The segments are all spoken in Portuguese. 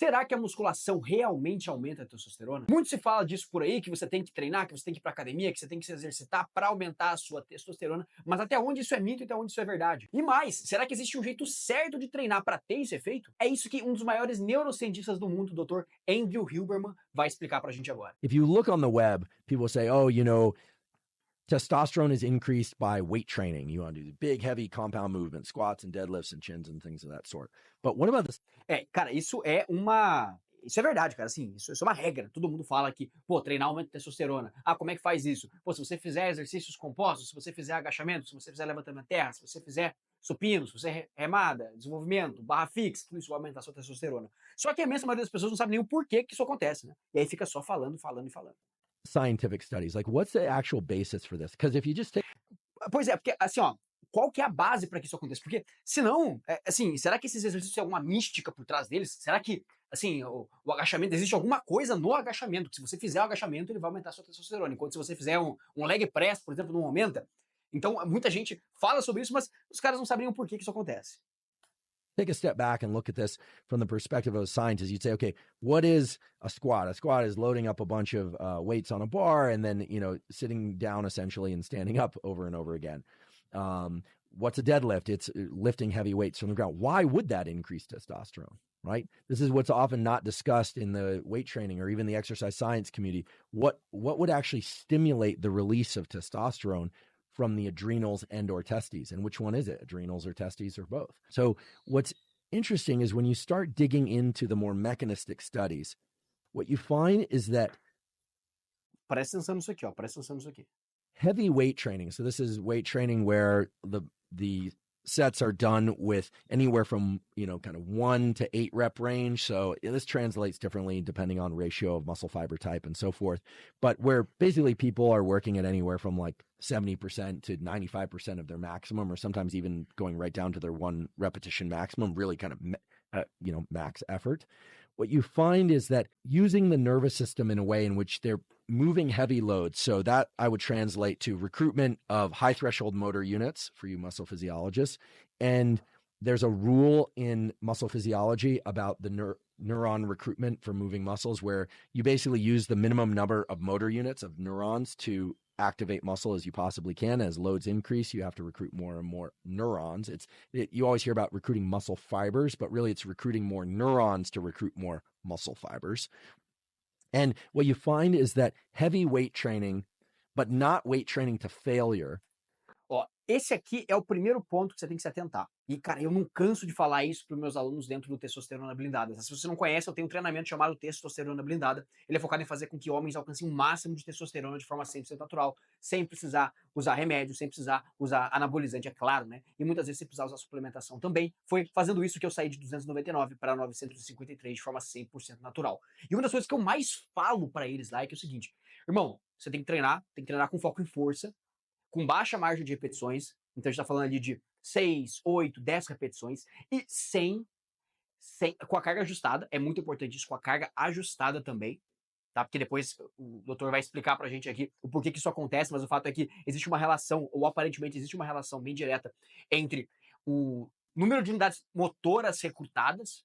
Será que a musculação realmente aumenta a testosterona? Muito se fala disso por aí, que você tem que treinar, que você tem que ir pra academia, que você tem que se exercitar para aumentar a sua testosterona, mas até onde isso é mito e até onde isso é verdade? E mais, será que existe um jeito certo de treinar para ter esse efeito? É isso que um dos maiores neurocientistas do mundo, o Dr. Andrew Huberman, vai explicar pra gente agora. If you look on the web, people say, oh, testosterone is increased by weight training. You want to do big, heavy compound movements, squats and deadlifts and chins and things of that sort. But what about this? Cara, isso é verdade, cara, assim, isso é uma regra. Todo mundo fala que, pô, treinar aumenta a testosterona. Ah, como é que faz isso? Pô, se você fizer exercícios compostos, se você fizer agachamento, se você fizer levantamento de terra, se você fizer supino, se você remada, desenvolvimento, barra fixa, tudo isso vai aumentar a sua testosterona. Só que a imensa maioria das pessoas não sabe nem o porquê que isso acontece, né? E aí fica só falando. Scientific studies, like what's the actual basis for this? Because if you just take... Pois é, porque assim, ó, qual que é a base para que isso aconteça? Porque, senão, assim, será que esses exercícios têm alguma mística por trás deles? Será que, assim, o agachamento, existe alguma coisa no agachamento, que se você fizer o agachamento, ele vai aumentar a sua testosterona, enquanto se você fizer um leg press, por exemplo, não aumenta? Então, muita gente fala sobre isso, mas os caras não sabem o porquê que isso acontece. Take a step back and look at this from the perspective of a scientist. You'd say, okay, what is a squat? A squat is loading up a bunch of weights on a bar and then, sitting down essentially and standing up over and over again. What's a deadlift? It's lifting heavy weights from the ground. Why would that increase testosterone, right? This is what's often not discussed in the weight training or even the exercise science community. What would actually stimulate the release of testosterone from the adrenals and or testes? And which one is it? Adrenals or testes or both? So what's interesting is when you start digging into the more mechanistic studies, what you find is that presta atenção nisso aqui. Heavy weight training. So this is weight training where the sets are done with anywhere from, kind of 1 to 8 rep range. So this translates differently depending on ratio of muscle fiber type and so forth. But where basically people are working at anywhere from like 70% to 95% of their maximum, or sometimes even going right down to their 1 repetition maximum, really kind of, max effort. What you find is that using the nervous system in a way in which they're moving heavy loads. So that I would translate to recruitment of high threshold motor units for you muscle physiologists. And there's a rule in muscle physiology about the neuron recruitment for moving muscles, where you basically use the minimum number of motor units of neurons to activate muscle as you possibly can. As loads increase, you have to recruit more and more neurons. You always hear about recruiting muscle fibers, but really it's recruiting more neurons to recruit more muscle fibers. And what you find is that heavy weight training, but not weight training to failure. Ó, esse aqui é o primeiro ponto que você tem que se atentar. E, cara, eu não canso de falar isso para os meus alunos dentro do Testosterona Blindada. Se você não conhece, eu tenho um treinamento chamado Testosterona Blindada. Ele é focado em fazer com que homens alcancem o máximo de testosterona de forma 100% natural, sem precisar usar remédio, sem precisar usar anabolizante, é claro, né? E muitas vezes sem precisar usar suplementação também. Foi fazendo isso que eu saí de 299 para 953 de forma 100% natural. E uma das coisas que eu mais falo para eles lá é que é o seguinte: irmão, você tem que treinar com foco em força, com baixa margem de repetições. Então a gente tá falando ali de 6, 8, 10 repetições e com a carga ajustada. É muito importante isso, com a carga ajustada também, tá? Porque depois o doutor vai explicar pra gente aqui o porquê que isso acontece, mas o fato é que existe uma relação, ou aparentemente existe uma relação bem direta entre o número de unidades motoras recrutadas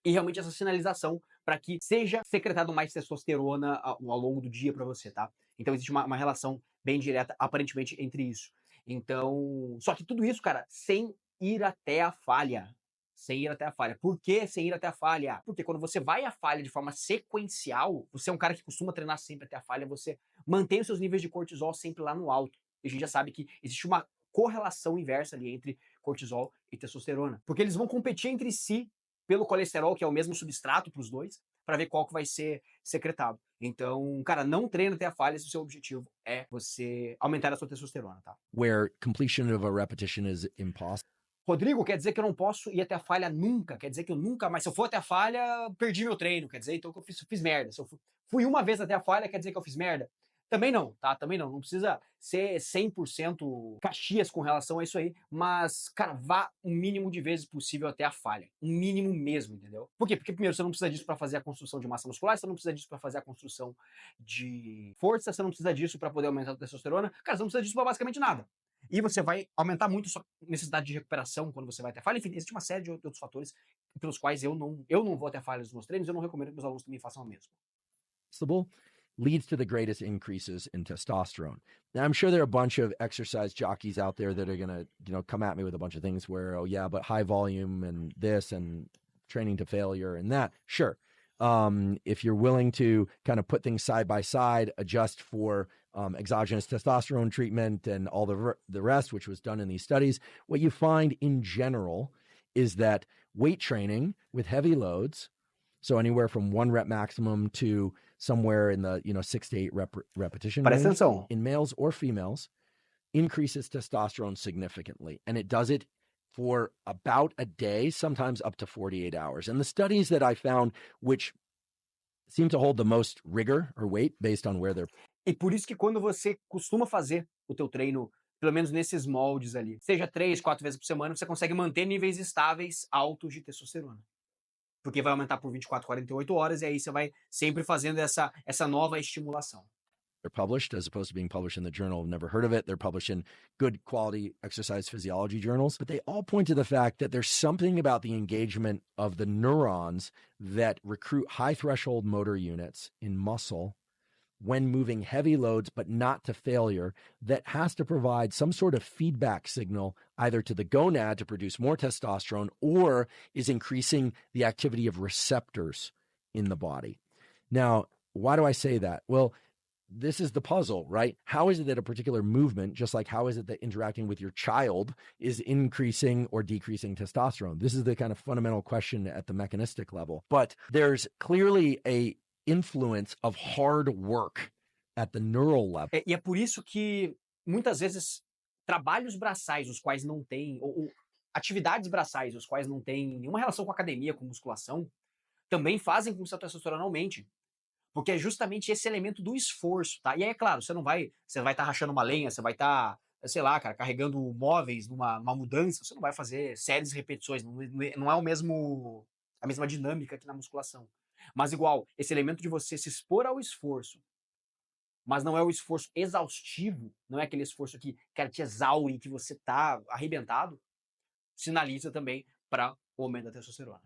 e realmente essa sinalização para que seja secretado mais testosterona ao longo do dia para você, tá? Então existe uma relação bem direta, aparentemente, entre isso. Então, só que tudo isso, cara, sem ir até a falha. Sem ir até a falha. Por que sem ir até a falha? Porque quando você vai à falha de forma sequencial, você é um cara que costuma treinar sempre até a falha, você mantém os seus níveis de cortisol sempre lá no alto. E a gente já sabe que existe uma correlação inversa ali entre cortisol e testosterona. Porque eles vão competir entre si pelo colesterol, que é o mesmo substrato para os dois, para ver qual que vai ser secretado. Então, cara, não treina até a falha se o seu objetivo é você aumentar a sua testosterona, tá? Where completion of a repetition is impossible. Rodrigo, quer dizer que eu não posso ir até a falha nunca? Quer dizer que eu nunca mais, se eu for até a falha, perdi meu treino, quer dizer então que eu fiz merda. Se eu fui uma vez até a falha, quer dizer que eu fiz merda? Também não, tá? Também não. Não precisa ser 100% Caxias com relação a isso aí, mas, cara, vá o mínimo de vezes possível até a falha. Um mínimo mesmo, entendeu? Por quê? Porque, primeiro, você não precisa disso para fazer a construção de massa muscular, você não precisa disso para fazer a construção de força, você não precisa disso para poder aumentar a testosterona. Cara, você não precisa disso para basicamente nada. E você vai aumentar muito a sua necessidade de recuperação quando você vai até a falha. Enfim, existe uma série de outros fatores pelos quais eu não vou até falhas nos meus treinos, eu não recomendo que meus alunos também façam o mesmo. Leads to the greatest increases in testosterone. Now, I'm sure there are a bunch of exercise jockeys out there that are going to, come at me with a bunch of things where, oh yeah, but high volume and this and training to failure and that. Sure. If you're willing to kind of put things side by side, adjust for exogenous testosterone treatment and all the rest, which was done in these studies, what you find in general is that weight training with heavy loads, so anywhere from 1 rep maximum to somewhere in the 6 to 8 repetition Presta range atenção. in males or females increases testosterone significantly, and it does it for about a day, sometimes up to 48 hours. And the studies that I found, which seem to hold the most rigor or weight based on where they're. E por isso que quando você costuma fazer o teu treino, pelo menos nesses moldes ali, seja 3, 4 vezes por semana, você consegue manter níveis estáveis altos de testosterona. Porque vai aumentar por 24, 48 horas, e aí você vai sempre fazendo essa nova estimulação. They're published as opposed to being published in the journal. I've never heard of it. They're published in good quality exercise physiology journals, but they all point to the fact that there's something about the engagement of the neurons that recruit high threshold motor units in muscle when moving heavy loads, but not to failure, that has to provide some sort of feedback signal either to the gonad to produce more testosterone or is increasing the activity of receptors in the body. Now, why do I say that? Well, this is the puzzle, right? How is it that a particular movement, just like how is it that interacting with your child is increasing or decreasing testosterone? This is the kind of fundamental question at the mechanistic level. But there's clearly a influence of hard work at the neural level. E é por isso que, muitas vezes, trabalhos braçais, os quais não têm, ou atividades braçais, os quais não têm nenhuma relação com academia, com musculação, também fazem com que sua testosterona aumente. Porque é justamente esse elemento do esforço, tá? E aí, é claro, você vai estar rachando uma lenha, você vai estar, sei lá, cara, carregando móveis numa mudança, você não vai fazer séries de repetições, não é a mesma dinâmica que na musculação. Mas igual, esse elemento de você se expor ao esforço, mas não é o esforço exaustivo, não é aquele esforço que, cara, te exaure, que você tá arrebentado, sinaliza também para o aumento da testosterona.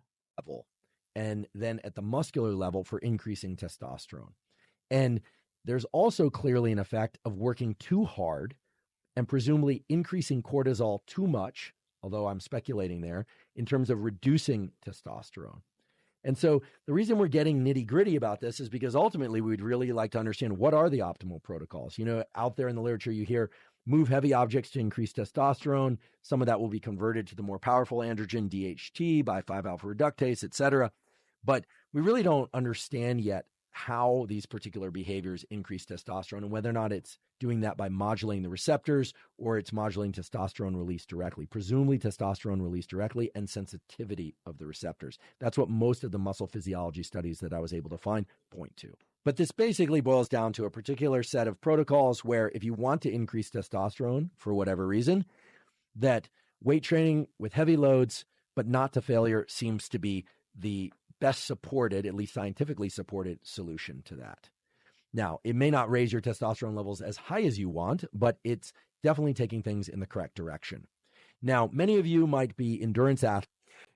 And then at the muscular level for increasing testosterone. And there's also clearly an effect of working too hard and presumably increasing cortisol too much, although I'm speculating there, in terms of reducing testosterone. And so the reason we're getting nitty gritty about this is because ultimately we'd really like to understand what are the optimal protocols. Out there in the literature, you hear move heavy objects to increase testosterone. Some of that will be converted to the more powerful androgen DHT by 5-alpha reductase, et cetera. But we really don't understand yet how these particular behaviors increase testosterone and whether or not it's doing that by modulating the receptors or it's modulating testosterone release directly, presumably testosterone release directly and sensitivity of the receptors. That's what most of the muscle physiology studies that I was able to find point to. But this basically boils down to a particular set of protocols where if you want to increase testosterone for whatever reason, that weight training with heavy loads, but not to failure seems to be the best supported, at least scientifically supported solution to that. Now, it may not raise your testosterone levels as high as you want, but it's definitely taking things in the correct direction. Now, many of you might be endurance athletes.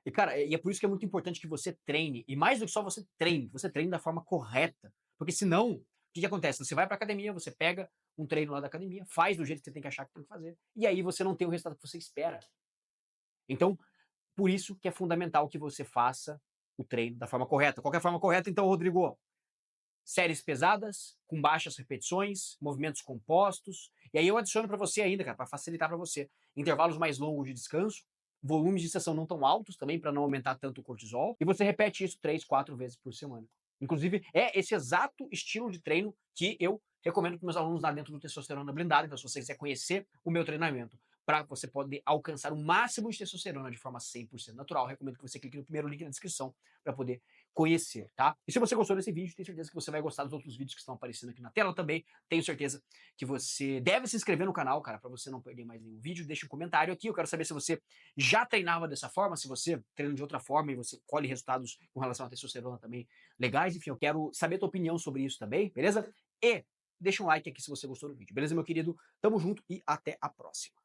E, cara, é por isso que é muito importante que você treine, e mais do que só você treine da forma correta. Porque senão, o que acontece? Você vai pra academia, você pega um treino lá da academia, faz do jeito que você tem que achar que tem que fazer, e aí você não tem o resultado que você espera. Então, por isso que é fundamental que você faça o treino da forma correta. Qual que é a forma correta, então, Rodrigo? Séries pesadas, com baixas repetições, movimentos compostos. E aí eu adiciono para você ainda, cara, para facilitar para você, intervalos mais longos de descanso, volumes de sessão não tão altos também, para não aumentar tanto o cortisol. E você repete isso 3, 4 vezes por semana. Inclusive, é esse exato estilo de treino que eu recomendo para meus alunos lá dentro do Testosterona Blindada. Então, se você quiser conhecer o meu treinamento, para você poder alcançar o máximo de testosterona de forma 100% natural, recomendo que você clique no primeiro link na descrição para poder conhecer, tá? E se você gostou desse vídeo, tenho certeza que você vai gostar dos outros vídeos que estão aparecendo aqui na tela também. Tenho certeza que você deve se inscrever no canal, cara, para você não perder mais nenhum vídeo. Deixa um comentário aqui, eu quero saber se você já treinava dessa forma, se você treina de outra forma e você colhe resultados com relação à testosterona também legais. Enfim, eu quero saber a tua opinião sobre isso também, beleza? E deixa um like aqui se você gostou do vídeo, beleza, meu querido? Tamo junto e até a próxima.